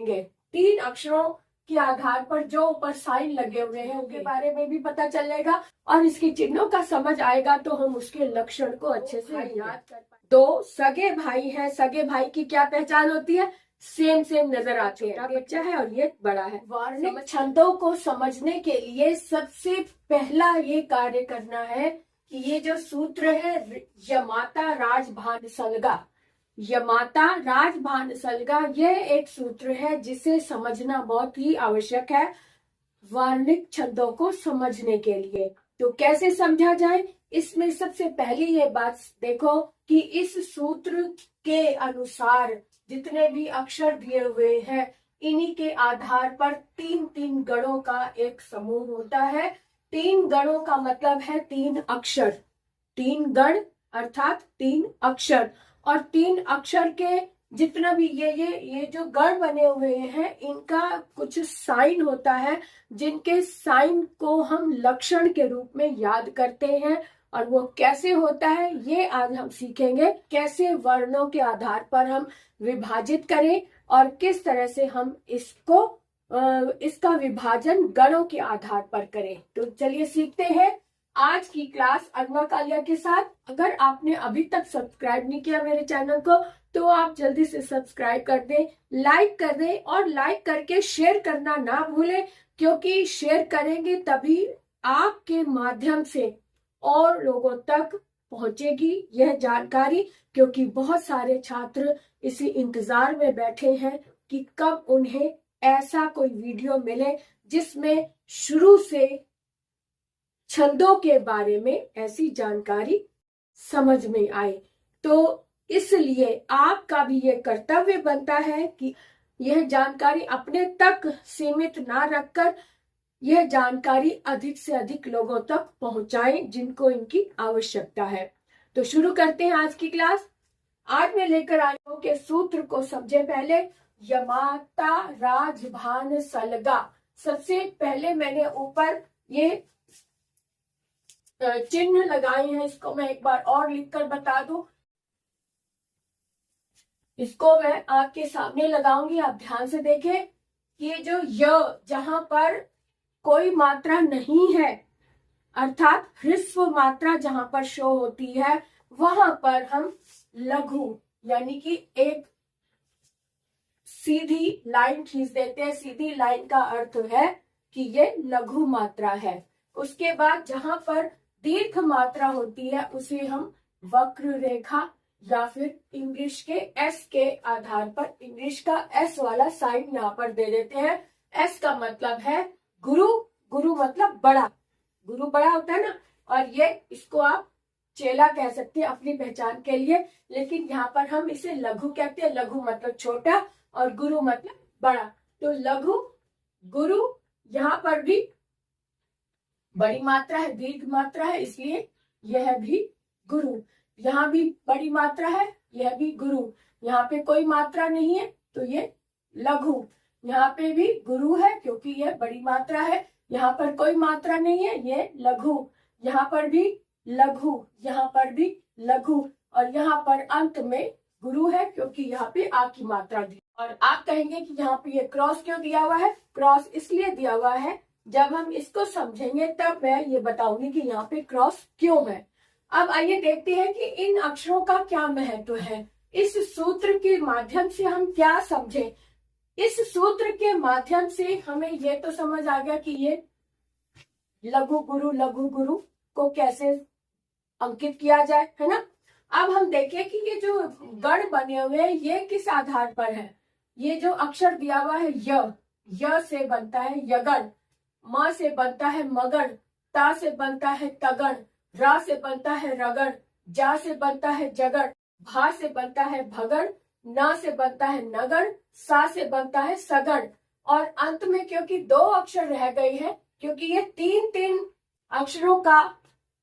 सीखेंगे। 3 अक्षरों के आधार पर जो ऊपर साइन लगे हुए हैं उनके बारे में भी पता चलेगा और इसके चिन्हों का समझ आएगा तो हम उसके लक्षण को अच्छे से याद कर पाएंगे। 2 सगे भाई हैं। सगे भाई की क्या पहचान होती है? सेम नजर आते हैं। बच्चा है और ये बड़ा है। वर्णिक छंदों को समझने के लिए सबसे पहला ये कार्य करना है कि ये जो सूत्र है यमाता राजभान सलगा, यमाता राजभान सलगा, यह एक सूत्र है जिसे समझना बहुत ही आवश्यक है वर्णिक छंदों को समझने के लिए। तो कैसे समझा जाए? इसमें सबसे पहली ये बात देखो कि इस सूत्र के अनुसार जितने भी अक्षर दिए हुए हैं इन्हीं के आधार पर 3 गणों का एक समूह होता है। 3 गणों का मतलब है 3 अक्षर। 3 गण अर्थात 3 अक्षर, और 3 अक्षर के जितना भी ये जो गण बने हुए हैं इनका कुछ साइन होता है जिनके साइन को हम लक्षण के रूप में याद करते हैं। और वो कैसे होता है ये आज हम सीखेंगे। कैसे वर्णों के आधार पर हम विभाजित करें और किस तरह से हम इसका विभाजन गणों के आधार पर करें। तो चलिए सीखते हैं आज की क्लास अनवा कालिया के साथ। अगर आपने अभी तक सब्सक्राइब नहीं किया मेरे चैनल को तो आप जल्दी से सब्सक्राइब कर दें, लाइक कर दें और लाइक करके शेयर करना ना भूलें, क्योंकि शेयर करेंगे तभी आपके माध्यम से और लोगों तक पहुंचेगी यह जानकारी, क्योंकि बहुत सारे छात्र इसी इंतजार में बैठे हैं कि कब उन्हें ऐसा कोई वीडियो मिले जिसमें शुरू से छंदों के बारे में ऐसी जानकारी समझ में आए। तो इसलिए आपका भी ये कर्तव्य बनता है कि यह जानकारी अपने तक सीमित ना रखकर यह जानकारी अधिक से अधिक लोगों तक पहुंचाएं जिनको इनकी आवश्यकता है। तो शुरू करते हैं आज की क्लास। आज मैं लेकर आई हूं कि सूत्र को समझे पहले यमाता राजभान सलगा। सबसे पहले मैंने ऊपर ये चिन्ह लगाए हैं, इसको मैं एक बार और लिखकर बता दूं। इसको मैं आपके सामने लगाऊंगी, आप ध्यान से देखें। ये जो य जहां पर कोई मात्रा नहीं है अर्थात ह्रस्व मात्रा जहां पर शो होती है वहां पर हम लघु यानी कि एक सीधी लाइन खींच देते हैं। सीधी लाइन का अर्थ है कि ये लघु मात्रा है। उसके बाद जहां पर दीर्घ मात्रा होती है उसे हम वक्र रेखा या फिर इंग्लिश के एस के आधार पर इंग्लिश का एस वाला साइन यहाँ पर दे देते हैं। एस का मतलब है गुरु, गुरु मतलब बड़ा, गुरु बड़ा होता है ना, और ये इसको आप चेला कह सकते हैं अपनी पहचान के लिए, लेकिन यहाँ पर हम इसे लघु कहते हैं। लघु मतलब छोटा और गुरु मतलब बड़ा। तो लघु गुरु, यहाँ पर भी बड़ी मात्रा है, दीर्घ मात्रा है, इसलिए यह भी गुरु। यहाँ भी बड़ी मात्रा है, यह भी गुरु। यहाँ पे कोई मात्रा नहीं है तो ये लघु। यहाँ पे भी गुरु है क्योंकि यह बड़ी मात्रा है। यहाँ पर कोई मात्रा नहीं है, ये लघु। यहाँ पर भी लघु, यहाँ पर भी लघु, और यहाँ पर अंत में गुरु है क्योंकि यहाँ पे आ की मात्रा दी। और आप कहेंगे कि यहाँ पे ये क्रॉस क्यों दिया हुआ है? क्रॉस इसलिए दिया हुआ है, जब हम इसको समझेंगे तब मैं ये बताऊंगी कि यहाँ पे क्रॉस क्यों है। अब आइए देखते हैं कि इन अक्षरों का क्या महत्व है। इस सूत्र के माध्यम से हम क्या समझें। इस सूत्र के माध्यम से हमें ये तो समझ आ गया कि ये लघु गुरु को कैसे अंकित किया जाए, है ना। अब हम देखें कि ये जो गण बने हुए हैं ये किस आधार पर है। ये जो अक्षर दिया हुआ है य से बनता है यगण, म से बनता है मगण, ता से बनता है तगण, रा से बनता है रगड़, जा से बनता है जगड़, भा से बनता है भगड़, ना से बनता है नगड़, सा से बनता है सगड़, और अंत में क्योंकि 2 अक्षर रह गए हैं, क्योंकि ये 3 अक्षरों का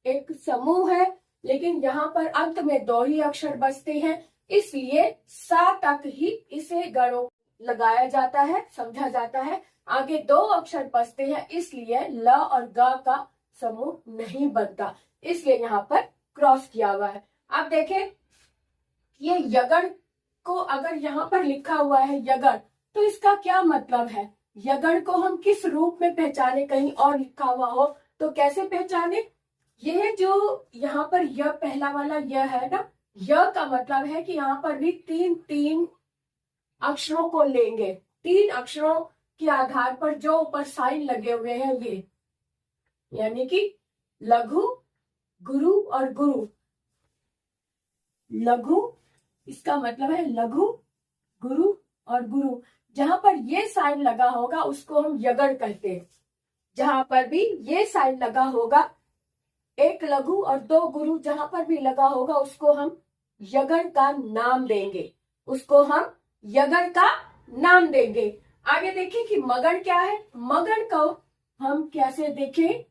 एक समूह है लेकिन यहाँ पर अंत में 2 ही अक्षर बचते हैं, इसलिए सा तक ही इसे गणों लगाया जाता है, समझा जाता है। आगे 2 अक्षर बचते हैं इसलिए ल और ग का समूह नहीं बनता, इसलिए यहाँ पर क्रॉस किया हुआ है। अब देखें ये यगण को अगर यहाँ पर लिखा हुआ है यगण तो इसका क्या मतलब है? यगण को हम किस रूप में पहचाने? कहीं और लिखा हुआ हो तो कैसे पहचाने? यह जो यहाँ पर यह पहला वाला यह है ना, यह का मतलब है कि यहाँ पर भी तीन तीन अक्षरों को लेंगे। तीन अक्षरों के आधार पर जो ऊपर साइन लगे हुए हैं ये, यानी कि लघु, गुरु और गुरु। लघु, इसका मतलब है लघु, गुरु और गुरु। जहां पर ये साइन लगा होगा उसको हम यगण कहते हैं। जहां पर भी ये साइन लगा होगा, एक लघु और दो गुरु जहां पर भी लगा होगा उसको हम यगण का नाम देंगे। उसको हम यगण का नाम देंगे। आगे देखें कि मगण क्या है। मगण को हम कैसे देखें?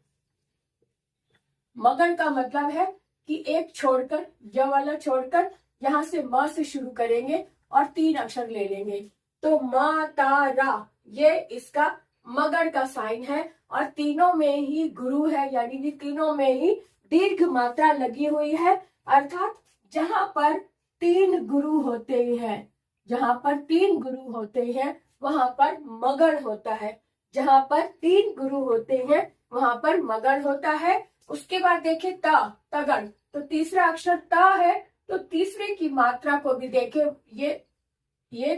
मगण का मतलब है कि एक छोड़कर, य वाला छोड़कर यहां से म से शुरू करेंगे और तीन अक्षर ले लेंगे। तो म ता रा, ये इसका मगण का साइन है। और तीनों में ही गुरु है, यानी कि तीनों में ही दीर्घ मात्रा लगी हुई है। अर्थात जहां पर तीन गुरु होते हैं, जहां पर तीन गुरु होते हैं वहां पर मगण होता है। जहां पर तीन गुरु होते हैं वहां पर मगण होता है। उसके बाद देखें ता, तगण, तो तीसरा अक्षर ता है। तो तीसरे की मात्रा को भी देखें, ये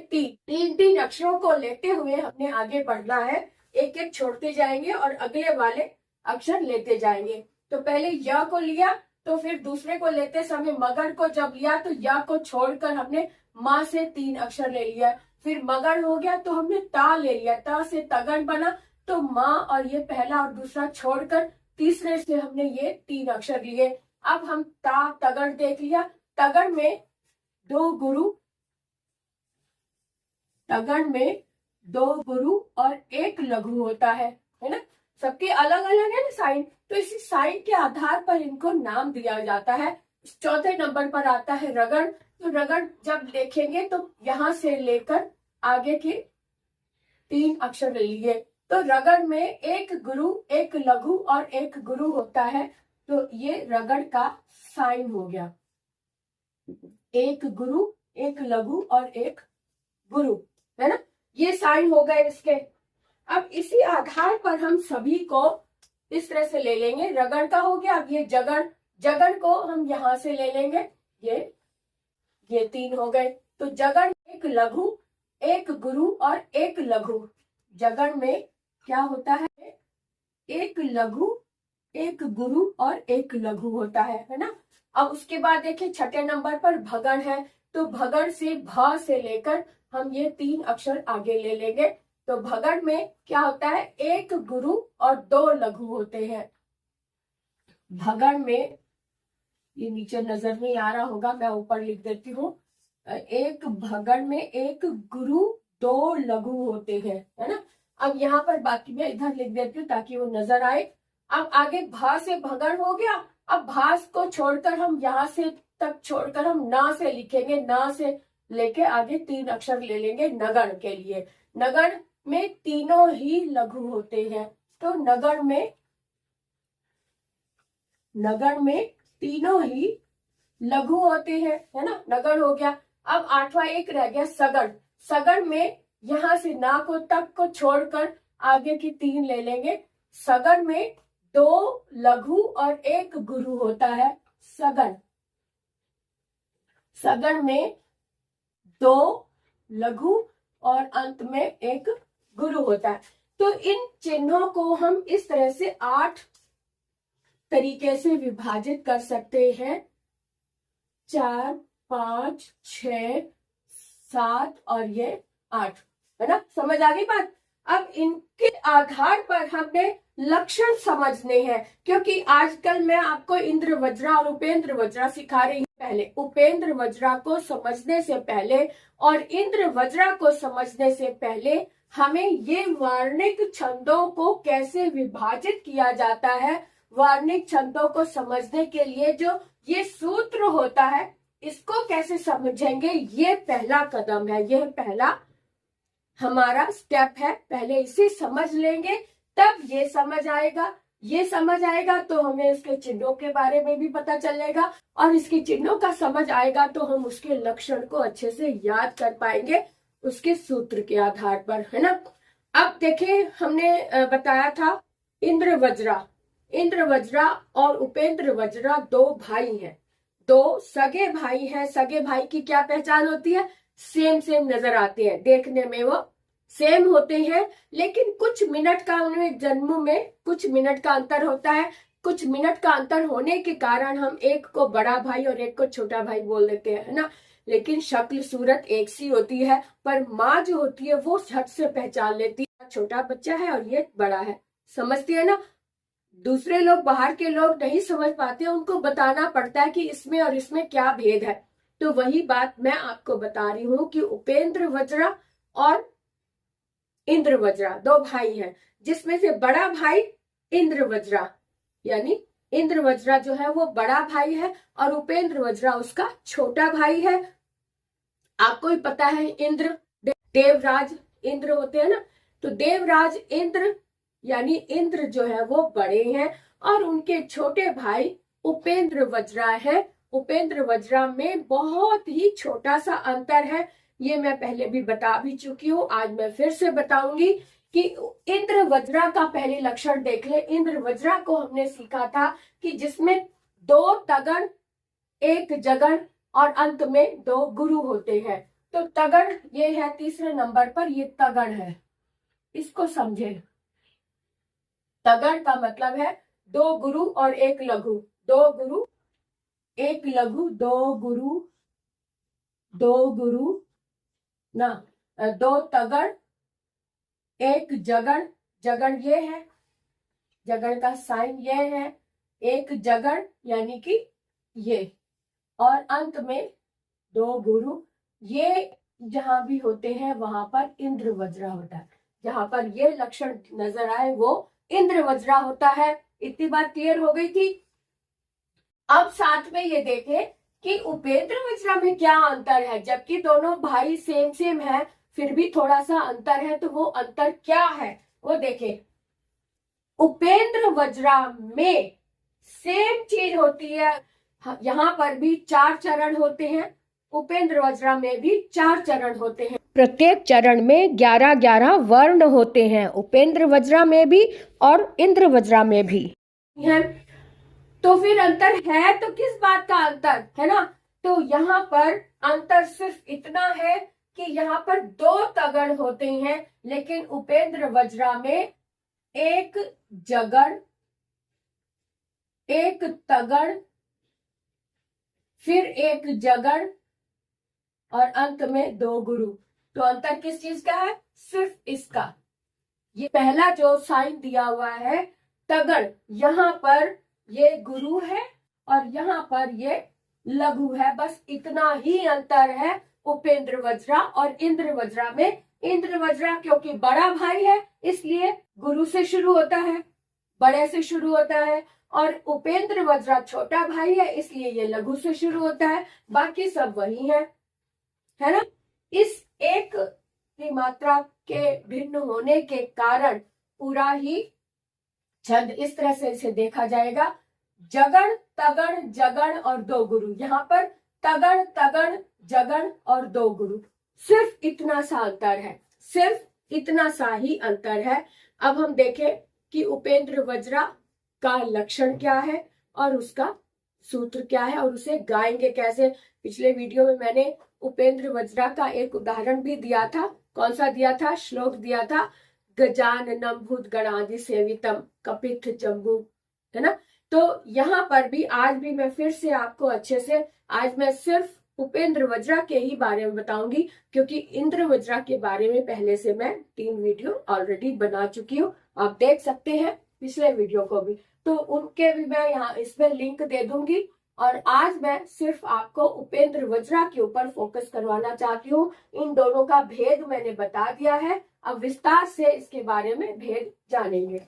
तीन अक्षरों को लेते हुए हमने आगे बढ़ना है। एक एक छोड़ते जाएंगे और अगले वाले अक्षर लेते जाएंगे। तो पहले य को लिया, तो फिर दूसरे को लेते समय मगण को जब लिया तो य को छोड़कर हमने माँ से तीन अक्षर ले लिया। फिर मगण हो गया तो हमने ता ले लिया, ता से तगण बना। तो माँ और ये पहला और दूसरा छोड़कर तीसरे से हमने ये तीन अक्षर लिए। अब हम ता तगण देख लिया। तगण में दो गुरु, तगण में दो गुरु और एक लघु होता है ना। सबके अलग अलग है ना साइन, तो इसी साइन के आधार पर इनको नाम दिया जाता है। चौथे नंबर पर आता है रगण। तो रगण जब देखेंगे तो यहां से लेकर आगे के तीन अक्षर लिए। तो रगण में एक गुरु, एक लघु और एक गुरु होता है। तो ये रगण का साइन हो गया। एक गुरु, एक लघु और एक गुरु, है ना। ये साइन हो गए इसके। अब इसी आधार पर हम सभी को इस तरह से ले लेंगे। रगण का हो गया। अब ये जगण, जगण को हम यहां से ले लेंगे। ये तीन हो गए। तो जगण, एक लघु, एक गुरु और एक लघु। जगण में क्या होता है? एक लघु, एक गुरु और एक लघु होता है ना। अब उसके बाद देखिए छठे नंबर पर भगण है। तो भगण से भ से लेकर हम ये तीन अक्षर आगे ले लेंगे। तो भगण में क्या होता है? एक गुरु और दो लघु होते हैं। भगण में, ये नीचे नजर नहीं आ रहा होगा, मैं ऊपर लिख देती हूँ। एक भगण में एक गुरु, दो लघु होते हैं, है ना। अब यहाँ पर बाकी मैं इधर लिख देती हूँ ताकि वो नजर आए। अब आगे भा से भगण हो गया। अब भास को छोड़कर हम यहाँ से तक छोड़कर हम ना से लिखेंगे। ना से लेके आगे तीन अक्षर ले लेंगे नगण के लिए। नगण में तीनों ही लघु होते हैं। तो नगण में तीनों ही लघु होते हैं, है ना। नगण हो गया। अब आठवां एक रह गया सगण। सगण में यहां से ना को तक को छोड़कर आगे की तीन ले लेंगे। सगण में दो लघु और एक गुरु होता है। सगण में दो लघु और अंत में एक गुरु होता है। तो इन चिन्हों को हम इस तरह से 8 तरीके से विभाजित कर सकते हैं। 4, 5, 6, 7 और ये 8, है ना। समझ आ गई बात। अब इनके आधार पर हमने लक्षण समझने हैं, क्योंकि आजकल मैं आपको इंद्र वज्रा और उपेंद्र वज्रा सिखा रही हूँ। पहले उपेंद्र वज्रा को समझने से पहले और इंद्र वज्रा को समझने से पहले हमें ये वर्णिक छंदों को कैसे विभाजित किया जाता है, वर्णिक छंदों को समझने के लिए जो ये सूत्र होता है इसको कैसे समझेंगे, ये पहला कदम है, यह पहला हमारा स्टेप है। पहले इसे समझ लेंगे तब ये समझ आएगा। ये समझ आएगा तो हमें इसके चिन्हों के बारे में भी पता चलेगा, और इसके चिन्हों का समझ आएगा तो हम उसके लक्षण को अच्छे से याद कर पाएंगे। उसके सूत्र के आधार पर, है ना। अब देखें, हमने बताया था इंद्र वज्रा और उपेंद्र वज्रा दो भाई हैं, दो सगे भाई हैं। सगे भाई की क्या पहचान होती है? सेम नजर आते हैं, देखने में वो सेम होते हैं, लेकिन कुछ मिनट का उनमें जन्म में कुछ मिनट का अंतर होता है। कुछ मिनट का अंतर होने के कारण हम एक को बड़ा भाई और एक को छोटा भाई बोल देते हैं, है ना। लेकिन शक्ल सूरत एक सी होती है, पर माँ जो होती है वो झट से पहचान लेती है, छोटा बच्चा है और ये बड़ा है, समझती है ना। दूसरे लोग, बाहर के लोग नहीं समझ पाते, उनको बताना पड़ता है कि इसमें और इसमें क्या भेद है। तो वही बात मैं आपको बता रही हूँ कि उपेंद्र वज्रा और इंद्र वज्रा दो भाई हैं, जिसमें से बड़ा भाई इंद्र वज्रा, यानी इंद्र वज्रा जो है वो बड़ा भाई है और उपेंद्र वज्रा उसका छोटा भाई है। आपको ही पता है इंद्र देवराज इंद्र होते हैं ना, तो देवराज इंद्र यानी इंद्र जो है वो बड़े हैं और उनके छोटे भाई उपेंद्र वज्रा है। उपेंद्र वज्रा में बहुत ही छोटा सा अंतर है, ये मैं पहले भी बता भी चुकी हूँ, आज मैं फिर से बताऊंगी कि इंद्र वज्रा का पहले लक्षण देख ले। इंद्र वज्रा को हमने सीखा था कि जिसमें दो तगड़, एक जगड़ और अंत में दो गुरु होते हैं। तो तगड़ ये है तीसरे नंबर पर, ये तगड़ है, इसको समझे। तगड़ का मतलब है दो गुरु और एक लघु, दो गुरु एक लघु, दो गुरु ना, दो तगड़ एक जगड़, जगड़ ये है, जगड़ का साइन ये है, एक जगड़ यानी कि ये, और अंत में दो गुरु। ये जहां भी होते हैं वहां पर इंद्र वज्रा होता है, जहां पर ये लक्षण नजर आए वो इंद्र वज्रा होता है। इतनी बात क्लियर हो गई थी। अब साथ में ये देखें कि उपेंद्र वज्रा में क्या अंतर है, जबकि दोनों भाई सेम है, फिर भी थोड़ा सा अंतर है। तो वो अंतर क्या है वो देखें। उपेंद्र वज्रा में सेम चीज होती है, यहाँ पर भी 4 चरण होते हैं, उपेंद्र वज्रा में भी 4 चरण होते हैं, प्रत्येक चरण में 11 वर्ण होते हैं, उपेंद्र वज्रा में भी और इंद्र वज्रा में भी है। तो फिर अंतर है तो किस बात का अंतर है ना। तो यहाँ पर अंतर सिर्फ इतना है कि यहाँ पर 2 तगड़ होते हैं, लेकिन उपेंद्र वज्रा में एक जगड़, एक तगड़, फिर एक जगड़ और अंत में 2 गुरु। तो अंतर किस चीज का है? सिर्फ इसका। ये पहला जो साइन दिया हुआ है तगड़, यहाँ पर ये गुरु है और यहाँ पर ये लघु है, बस इतना ही अंतर है उपेंद्र वज्रा और इंद्र वज्रा में। इंद्र वज्रा क्योंकि बड़ा भाई है इसलिए गुरु से शुरू होता है, बड़े से शुरू होता है, और उपेंद्र वज्रा छोटा भाई है इसलिए ये लघु से शुरू होता है, बाकी सब वही है ना। इस एक की मात्रा के भिन्न होने के कारण पूरा ही छंद इस तरह से इसे देखा जाएगा, जगड़ तगड़ जगड़ और 2 गुरु। यहाँ पर तगड़ तगड़ जगड़ और 2 गुरु, सिर्फ इतना सा अंतर है, सिर्फ इतना सा ही अंतर है। अब हम देखें कि उपेंद्र वज्रा का लक्षण क्या है और उसका सूत्र क्या है और उसे गाएंगे कैसे। पिछले वीडियो में मैंने उपेंद्र वज्रा का एक उदाहरण भी दिया था। कौन सा दिया था? श्लोक दिया था, गजाननम भूत गणादि सेवितम कपित्थ जम्बू, है ना। तो यहाँ पर भी आज भी मैं फिर से आपको अच्छे से, आज मैं सिर्फ उपेंद्र वज्रा के ही बारे में बताऊंगी, क्योंकि इंद्र वज्रा के बारे में पहले से मैं 3 वीडियो ऑलरेडी बना चुकी हूँ, आप देख सकते हैं पिछले वीडियो को भी, तो उनके भी मैं यहाँ इसमें लिंक दे दूंगी। और आज मैं सिर्फ आपको उपेंद्र वज्रा के ऊपर फोकस करवाना चाहती हूँ। इन दोनों का भेद मैंने बता दिया है, अब विस्तार से इसके बारे में भेद जानेंगे।